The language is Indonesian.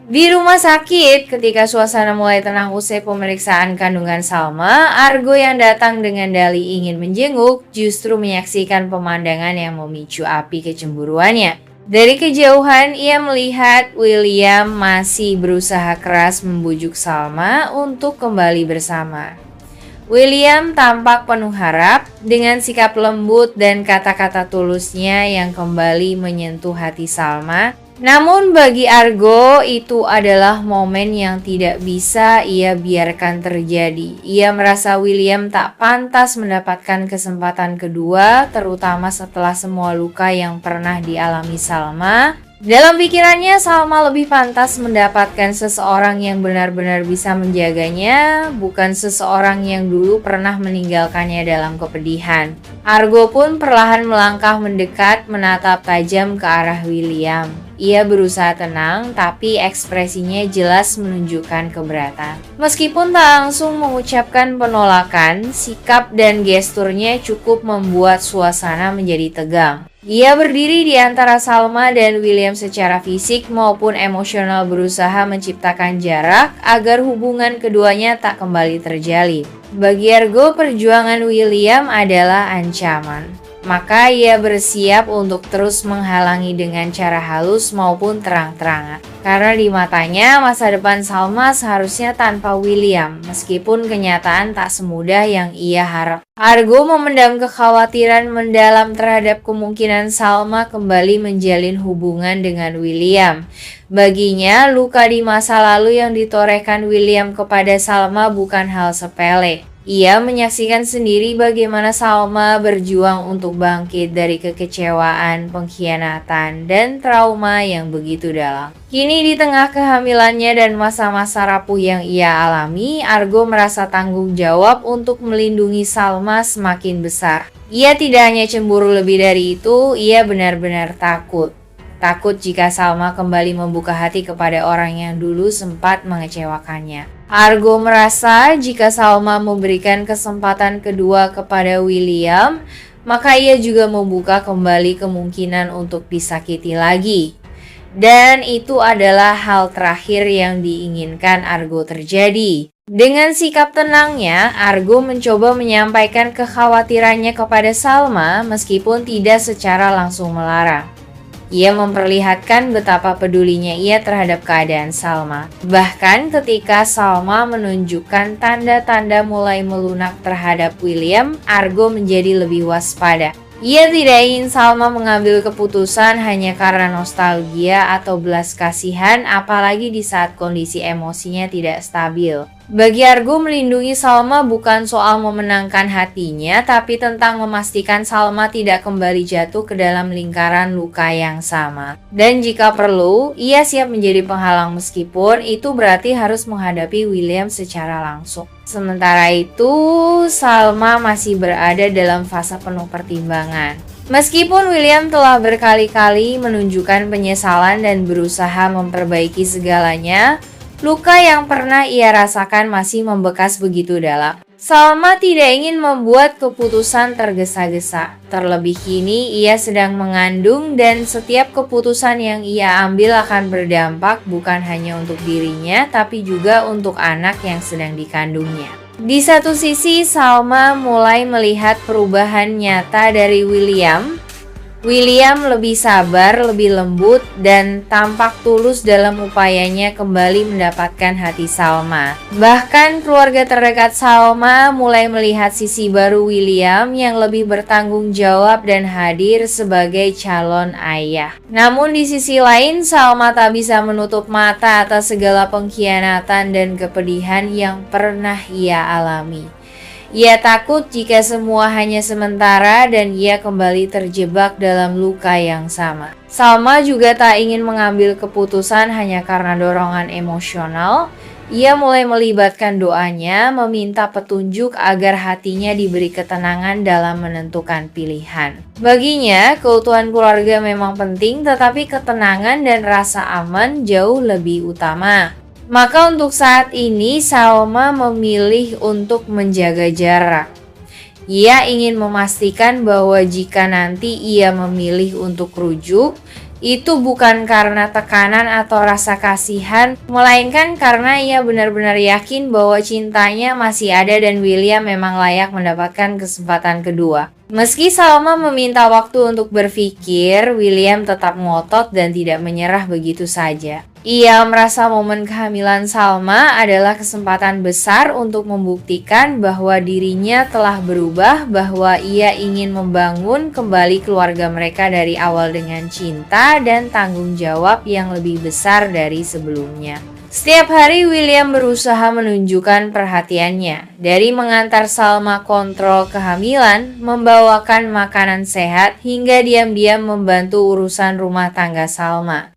Di rumah sakit, ketika suasana mulai tenang usai pemeriksaan kandungan Salma, Argo yang datang dengan dalih ingin menjenguk justru menyaksikan pemandangan yang memicu api kecemburuannya. Dari kejauhan, ia melihat William masih berusaha keras membujuk Salma untuk kembali bersama. William tampak penuh harap dengan sikap lembut dan kata-kata tulusnya yang kembali menyentuh hati Salma. Namun bagi Argo itu adalah momen yang tidak bisa ia biarkan terjadi. Ia merasa William tak pantas mendapatkan kesempatan kedua, terutama setelah semua luka yang pernah dialami Salma. Dalam pikirannya, Salma lebih pantas mendapatkan seseorang yang benar-benar bisa menjaganya, bukan seseorang yang dulu pernah meninggalkannya dalam kepedihan. Argo pun perlahan melangkah mendekat, menatap tajam ke arah William. Ia berusaha tenang, tapi ekspresinya jelas menunjukkan keberatan. Meskipun tak langsung mengucapkan penolakan, sikap dan gesturnya cukup membuat suasana menjadi tegang. Ia berdiri di antara Salma dan William secara fisik maupun emosional, berusaha menciptakan jarak agar hubungan keduanya tak kembali terjalin. Bagi Argo, perjuangan William adalah ancaman. Maka ia bersiap untuk terus menghalangi dengan cara halus maupun terang-terangan. Karena di matanya masa depan Salma seharusnya tanpa William, meskipun kenyataan tak semudah yang ia harap. Argo memendam kekhawatiran mendalam terhadap kemungkinan Salma kembali menjalin hubungan dengan William. Baginya, luka di masa lalu yang ditorehkan William kepada Salma bukan hal sepele. Ia menyaksikan sendiri bagaimana Salma berjuang untuk bangkit dari kekecewaan, pengkhianatan, dan trauma yang begitu dalam. Kini di tengah kehamilannya dan masa-masa rapuh yang ia alami, Argo merasa tanggung jawab untuk melindungi Salma semakin besar. Ia tidak hanya cemburu, lebih dari itu, ia benar-benar takut. Takut jika Salma kembali membuka hati kepada orang yang dulu sempat mengecewakannya. Argo merasa jika Salma memberikan kesempatan kedua kepada William, maka ia juga membuka kembali kemungkinan untuk disakiti lagi. Dan itu adalah hal terakhir yang diinginkan Argo terjadi. Dengan sikap tenangnya, Argo mencoba menyampaikan kekhawatirannya kepada Salma meskipun tidak secara langsung melarang. Ia memperlihatkan betapa pedulinya ia terhadap keadaan Salma. Bahkan ketika Salma menunjukkan tanda-tanda mulai melunak terhadap William, Argo menjadi lebih waspada. Ia tidak ingin Salma mengambil keputusan hanya karena nostalgia atau belas kasihan, apalagi di saat kondisi emosinya tidak stabil. Bagi Argo, melindungi Salma bukan soal memenangkan hatinya, tapi tentang memastikan Salma tidak kembali jatuh ke dalam lingkaran luka yang sama. Dan jika perlu, ia siap menjadi penghalang meskipun itu berarti harus menghadapi William secara langsung. Sementara itu, Salma masih berada dalam fase penuh pertimbangan. Meskipun William telah berkali-kali menunjukkan penyesalan dan berusaha memperbaiki segalanya, luka yang pernah ia rasakan masih membekas begitu dalam. Salma tidak ingin membuat keputusan tergesa-gesa. Terlebih kini ia sedang mengandung dan setiap keputusan yang ia ambil akan berdampak bukan hanya untuk dirinya tapi juga untuk anak yang sedang dikandungnya. Di satu sisi, Salma mulai melihat perubahan nyata dari William. William lebih sabar, lebih lembut, dan tampak tulus dalam upayanya kembali mendapatkan hati Salma. Bahkan keluarga terdekat Salma mulai melihat sisi baru William yang lebih bertanggung jawab dan hadir sebagai calon ayah. Namun di sisi lain, Salma tak bisa menutup mata atas segala pengkhianatan dan kepedihan yang pernah ia alami. Ia takut jika semua hanya sementara dan ia kembali terjebak dalam luka yang sama. Salma juga tak ingin mengambil keputusan hanya karena dorongan emosional. Ia mulai melibatkan doanya, meminta petunjuk agar hatinya diberi ketenangan dalam menentukan pilihan. Baginya, keutuhan keluarga memang penting, tetapi ketenangan dan rasa aman jauh lebih utama. Maka untuk saat ini Salma memilih untuk menjaga jarak. Ia ingin memastikan bahwa jika nanti ia memilih untuk rujuk, Itu bukan karena tekanan atau rasa kasihan, melainkan karena ia benar-benar yakin bahwa cintanya masih ada dan William memang layak mendapatkan kesempatan kedua. Meski Salma meminta waktu untuk berpikir, William tetap ngotot dan tidak menyerah begitu saja. Ia merasa momen kehamilan Salma adalah kesempatan besar untuk membuktikan bahwa dirinya telah berubah, bahwa ia ingin membangun kembali keluarga mereka dari awal dengan cinta dan tanggung jawab yang lebih besar dari sebelumnya. Setiap hari William berusaha menunjukkan perhatiannya, dari mengantar Salma kontrol kehamilan, membawakan makanan sehat, hingga diam-diam membantu urusan rumah tangga Salma.